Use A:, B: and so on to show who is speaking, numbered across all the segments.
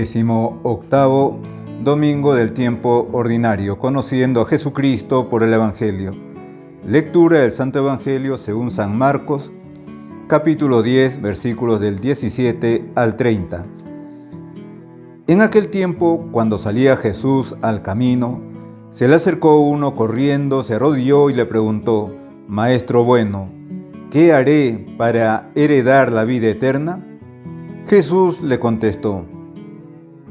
A: 28º domingo del tiempo ordinario, conociendo a Jesucristo por el Evangelio. Lectura del Santo Evangelio según San Marcos, capítulo 10, versículos del 17 al 30. En aquel tiempo, cuando salía Jesús al camino, se le acercó uno corriendo, se arrodilló y le preguntó: «Maestro bueno, ¿qué haré para heredar la vida eterna?». Jesús le contestó: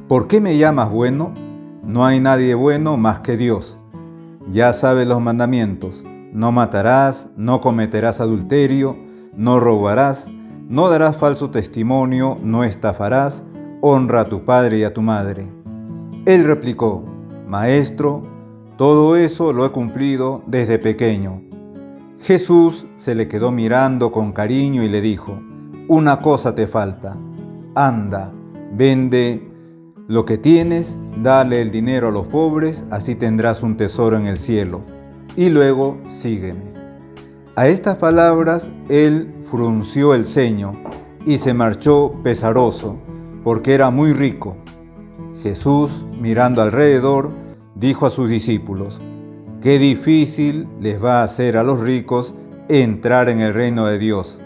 A: «¿Por qué me llamas bueno? No hay nadie bueno más que Dios. Ya sabes los mandamientos: no matarás, no cometerás adulterio, no robarás, no darás falso testimonio, no estafarás, honra a tu padre y a tu madre». Él replicó: «Maestro, todo eso lo he cumplido desde pequeño». Jesús se le quedó mirando con cariño y le dijo: «Una cosa te falta. Anda, vende lo que tienes, dale el dinero a los pobres, así tendrás un tesoro en el cielo. Y luego sígueme». A estas palabras él frunció el ceño y se marchó pesaroso, porque era muy rico. Jesús, mirando alrededor, dijo a sus discípulos: «Qué difícil les va a hacer a los ricos entrar en el reino de Dios».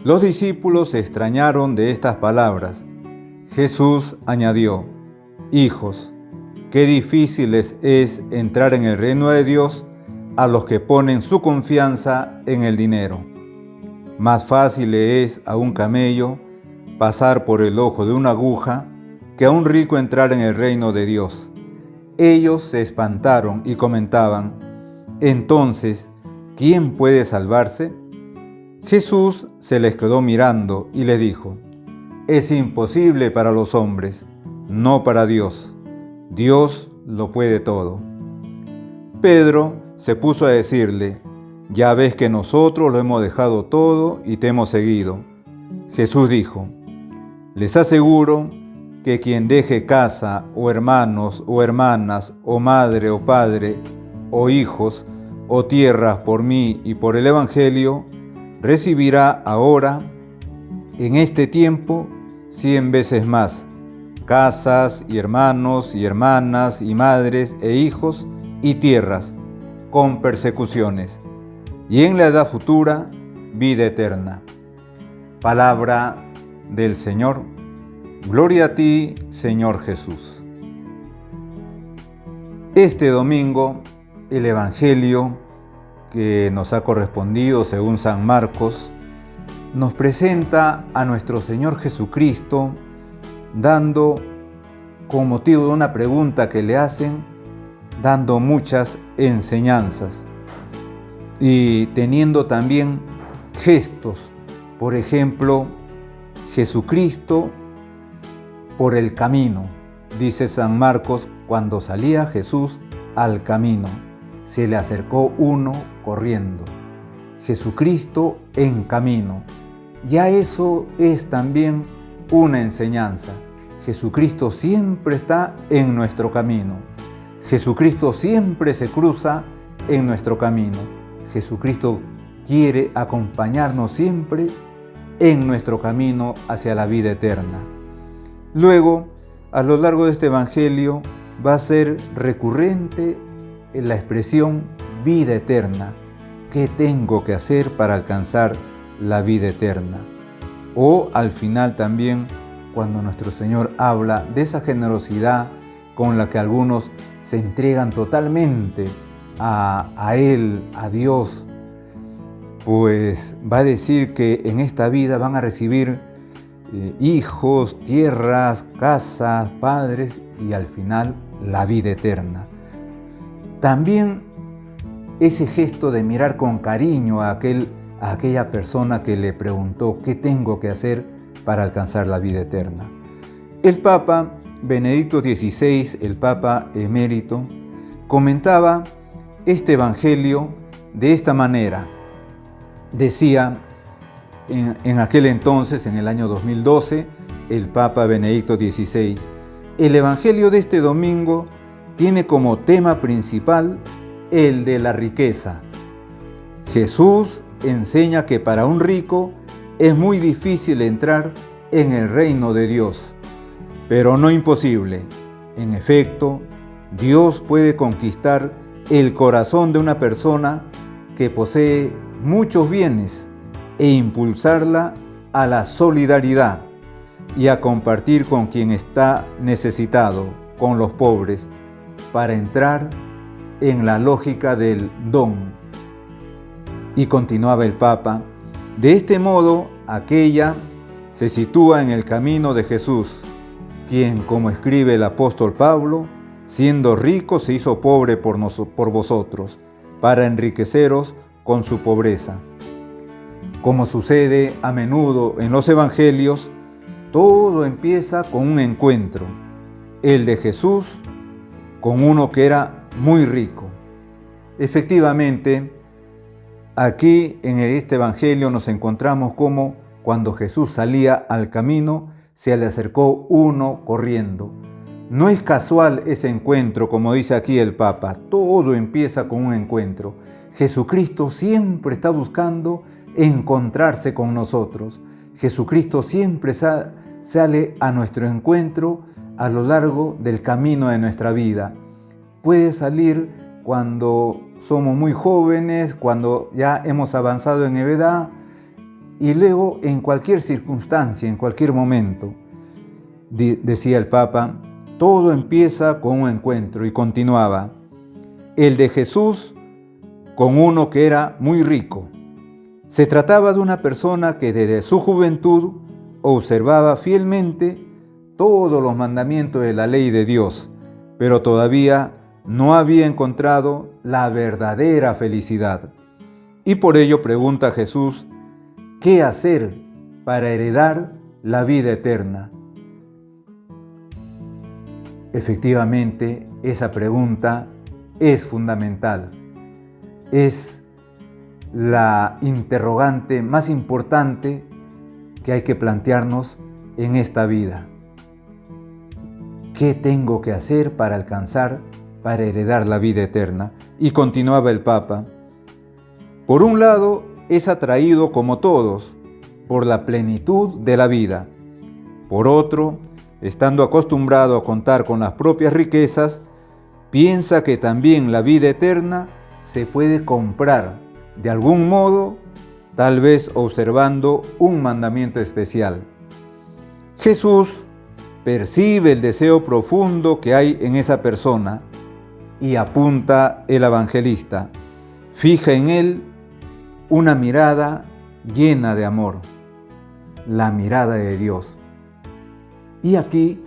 A: Los discípulos se extrañaron de estas palabras. Jesús añadió: «Hijos, qué difícil les es entrar en el reino de Dios a los que ponen su confianza en el dinero. Más fácil le es a un camello pasar por el ojo de una aguja que a un rico entrar en el reino de Dios». Ellos se espantaron y comentaban: «Entonces, ¿quién puede salvarse?». Jesús se les quedó mirando y les dijo: «Es imposible para los hombres, no para Dios. Dios lo puede todo». Pedro se puso a decirle: «Ya ves que nosotros lo hemos dejado todo y te hemos seguido». Jesús dijo: «Les aseguro que quien deje casa, o hermanos, o hermanas, o madre, o padre, o hijos, o tierras por mí y por el Evangelio, recibirá ahora, en este tiempo, 100 veces más, casas, y hermanos, y hermanas, y madres, e hijos, y tierras, con persecuciones, y en la edad futura, vida eterna». Palabra del Señor. Gloria a ti, Señor Jesús. Este domingo, el Evangelio que nos ha correspondido según San Marcos nos presenta a nuestro Señor Jesucristo dando, con motivo de una pregunta que le hacen, dando muchas enseñanzas y teniendo también gestos. Por ejemplo, Jesucristo por el camino. Dice San Marcos: cuando salía Jesús al camino, se le acercó uno corriendo. Jesucristo en camino. Ya eso es también una enseñanza. Jesucristo siempre está en nuestro camino. Jesucristo siempre se cruza en nuestro camino. Jesucristo quiere acompañarnos siempre en nuestro camino hacia la vida eterna. Luego, a lo largo de este Evangelio, va a ser recurrente en la expresión vida eterna. ¿Qué tengo que hacer para alcanzar la vida eterna? O al final también, cuando nuestro Señor habla de esa generosidad con la que algunos se entregan totalmente a Él, a Dios, pues va a decir que en esta vida van a recibir hijos, tierras, casas, padres y al final la vida eterna. También ese gesto de mirar con cariño a aquella persona que le preguntó: ¿qué tengo que hacer para alcanzar la vida eterna? El Papa Benedicto XVI, el Papa emérito, comentaba este Evangelio de esta manera. Decía en aquel entonces, en el año 2012, el Papa Benedicto XVI: el Evangelio de este domingo tiene como tema principal el de la riqueza. Jesús enseña que para un rico es muy difícil entrar en el reino de Dios. pero no imposible. En efecto, Dios puede conquistar el corazón de una persona que posee muchos bienes e impulsarla a la solidaridad y a compartir con quien está necesitado, con los pobres, para entrar en la lógica del don. Y continuaba el Papa: de este modo, aquella se sitúa en el camino de Jesús, quien, como escribe el apóstol Pablo, siendo rico se hizo pobre por vosotros, para enriqueceros con su pobreza. Como sucede a menudo en los evangelios, todo empieza con un encuentro, el de Jesús con uno que era muy rico. Efectivamente, aquí en este evangelio nos encontramos como cuando Jesús salía al camino, se le acercó uno corriendo. No es casual ese encuentro, como dice aquí el Papa, todo empieza con un encuentro. Jesucristo siempre está buscando encontrarse con nosotros. Jesucristo siempre sale a nuestro encuentro a lo largo del camino de nuestra vida. Puede salir cuando somos muy jóvenes, cuando ya hemos avanzado en edad, y luego en cualquier circunstancia, en cualquier momento. Decía el Papa, todo empieza con un encuentro, y continuaba: el de Jesús con uno que era muy rico. Se trataba de una persona que desde su juventud observaba fielmente todos los mandamientos de la ley de Dios, pero todavía no había encontrado la verdadera felicidad. Y por ello pregunta a Jesús: ¿qué hacer para heredar la vida eterna? Efectivamente, esa pregunta es fundamental. Es la interrogante más importante que hay que plantearnos en esta vida. ¿Qué tengo que hacer para heredar la vida eterna? Y continuaba el Papa: por un lado, es atraído como todos por la plenitud de la vida. Por otro, estando acostumbrado a contar con las propias riquezas, piensa que también la vida eterna se puede comprar de algún modo, tal vez observando un mandamiento especial. Jesús percibe el deseo profundo que hay en esa persona y apunta el evangelista: fija en él una mirada llena de amor, la mirada de Dios. Y aquí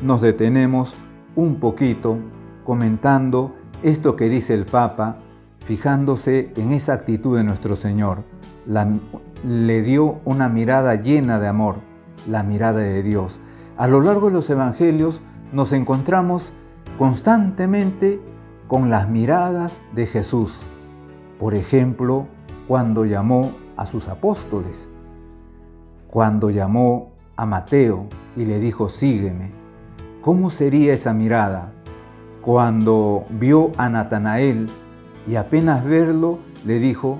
A: nos detenemos un poquito comentando esto que dice el Papa, fijándose en esa actitud de nuestro Señor. Le dio una mirada llena de amor, la mirada de Dios. A lo largo de los evangelios nos encontramos constantemente con las miradas de Jesús. Por ejemplo, cuando llamó a sus apóstoles, cuando llamó a Mateo y le dijo: sígueme. ¿Cómo sería esa mirada? Cuando vio a Natanael y apenas verlo le dijo: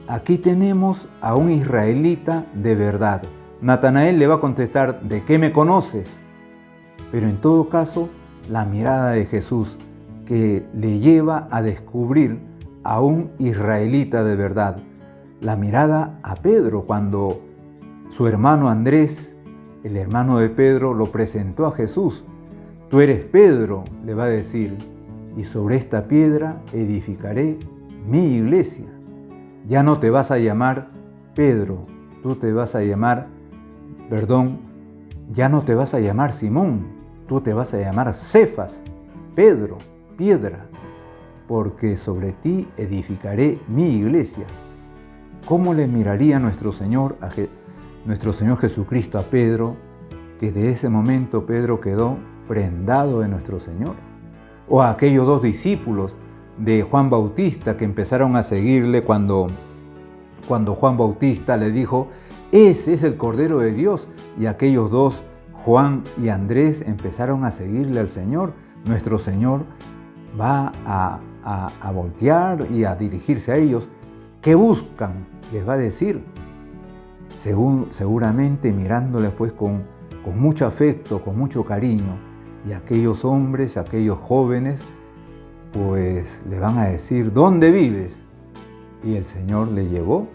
A: aquí tenemos a un israelita de verdad. Natanael le va a contestar: ¿de qué me conoces? Pero en todo caso, la mirada de Jesús que le lleva a descubrir a un israelita de verdad. La mirada a Pedro cuando su hermano Andrés, el hermano de Pedro, lo presentó a Jesús. Tú eres Pedro, le va a decir, y sobre esta piedra edificaré mi iglesia. Ya no te vas a llamar Pedro, tú te vas a llamar, ya no te vas a llamar Simón, tú te vas a llamar Cefas, Pedro, piedra, porque sobre ti edificaré mi iglesia. ¿Cómo le miraría nuestro Señor Jesucristo a Pedro, que de ese momento Pedro quedó prendado de nuestro Señor? O a aquellos dos discípulos de Juan Bautista que empezaron a seguirle cuando Juan Bautista le dijo: ese es el Cordero de Dios. Y aquellos dos, Juan y Andrés, empezaron a seguirle al Señor. Nuestro Señor va a voltear y a dirigirse a ellos. ¿Qué buscan? Les va a decir, seguramente mirándoles pues con con mucho afecto, con mucho cariño. Y aquellos hombres, aquellos jóvenes, pues le van a decir, ¿dónde vives? Y el Señor le llevó,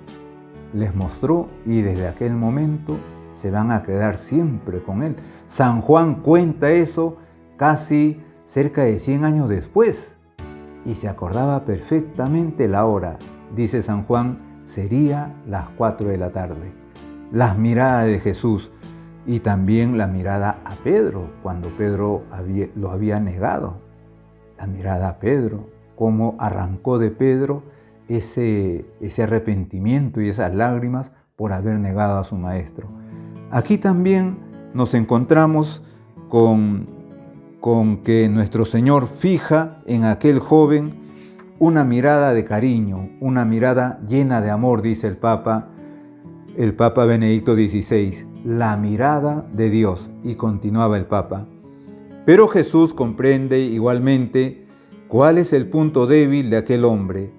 A: les mostró, y desde aquel momento se van a quedar siempre con Él. San Juan cuenta eso casi cerca de 100 años después, y se acordaba perfectamente la hora. Dice San Juan, sería las 4 de la tarde. Las miradas de Jesús, y también la mirada a Pedro, cuando Pedro lo había negado. La mirada a Pedro, cómo arrancó de Pedro ese arrepentimiento y esas lágrimas por haber negado a su maestro. Aquí también nos encontramos con que nuestro Señor fija en aquel joven una mirada de cariño, una mirada llena de amor, dice el Papa Benedicto XVI, la mirada de Dios. Y continuaba el Papa. Pero Jesús comprende igualmente cuál es el punto débil de aquel hombre.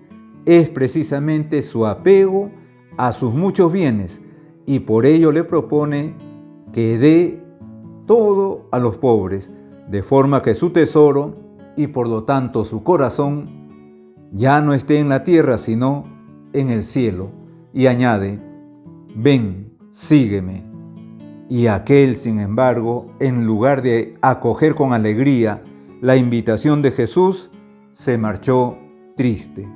A: Es precisamente su apego a sus muchos bienes, y por ello le propone que dé todo a los pobres, de forma que su tesoro, y por lo tanto su corazón, ya no esté en la tierra, sino en el cielo. Y añade, ven, sígueme. Y aquel, sin embargo, en lugar de acoger con alegría la invitación de Jesús, se marchó triste,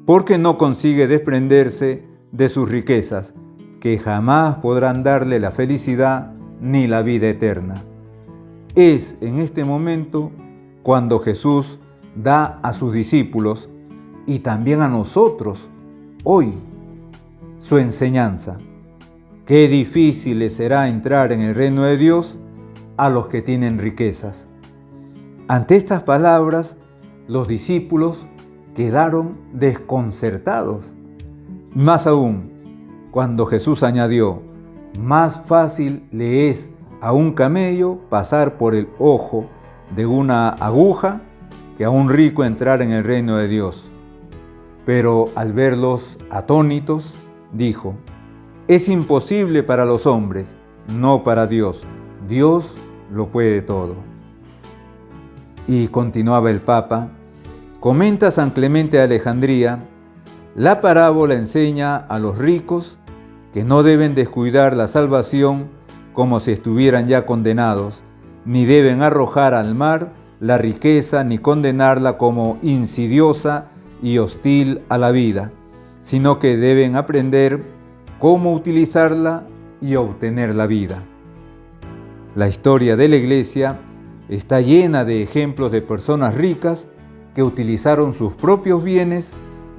A: porque no consigue desprenderse de sus riquezas, que jamás podrán darle la felicidad ni la vida eterna. Es en este momento cuando Jesús da a sus discípulos y también a nosotros hoy su enseñanza. Qué difícil les será entrar en el reino de Dios a los que tienen riquezas. Ante estas palabras, los discípulos quedaron desconcertados. Más aún, cuando Jesús añadió, más fácil le es a un camello pasar por el ojo de una aguja que a un rico entrar en el reino de Dios. Pero al verlos atónitos, dijo, es imposible para los hombres, no para Dios. Dios lo puede todo. Y continuaba el Papa, comenta San Clemente de Alejandría, la parábola enseña a los ricos que no deben descuidar la salvación como si estuvieran ya condenados, ni deben arrojar al mar la riqueza ni condenarla como insidiosa y hostil a la vida, sino que deben aprender cómo utilizarla y obtener la vida. La historia de la Iglesia está llena de ejemplos de personas ricas que utilizaron sus propios bienes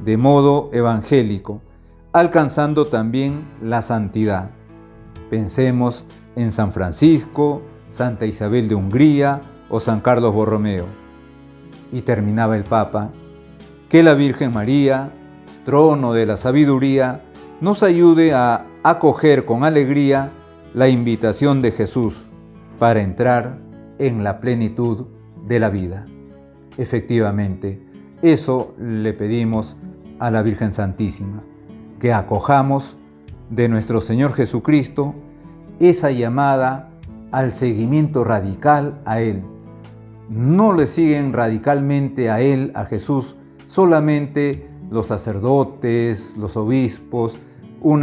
A: de modo evangélico, alcanzando también la santidad. Pensemos en San Francisco, Santa Isabel de Hungría o San Carlos Borromeo. Y terminaba el Papa, que la Virgen María, trono de la sabiduría, nos ayude a acoger con alegría la invitación de Jesús para entrar en la plenitud de la vida. Efectivamente, eso le pedimos a la Virgen Santísima, que acojamos de nuestro Señor Jesucristo esa llamada al seguimiento radical a Él. No le siguen radicalmente a Él, a Jesús, solamente los sacerdotes, los obispos, un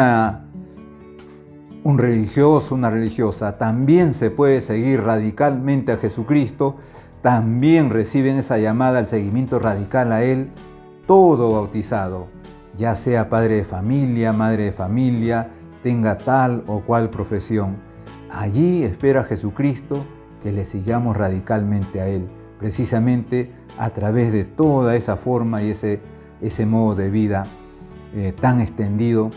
A: religioso, una religiosa. También se puede seguir radicalmente a Jesucristo, también reciben esa llamada al seguimiento radical a Él, todo bautizado, ya sea padre de familia, madre de familia, tenga tal o cual profesión. Allí espera Jesucristo que le sigamos radicalmente a Él, precisamente a través de toda esa forma y ese modo de vida tan extendido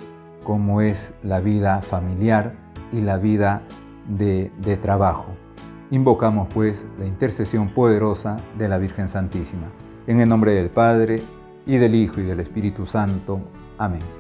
A: como es la vida familiar y la vida de trabajo. Invocamos pues la intercesión poderosa de la Virgen Santísima. En el nombre del Padre, y del Hijo, y del Espíritu Santo. Amén.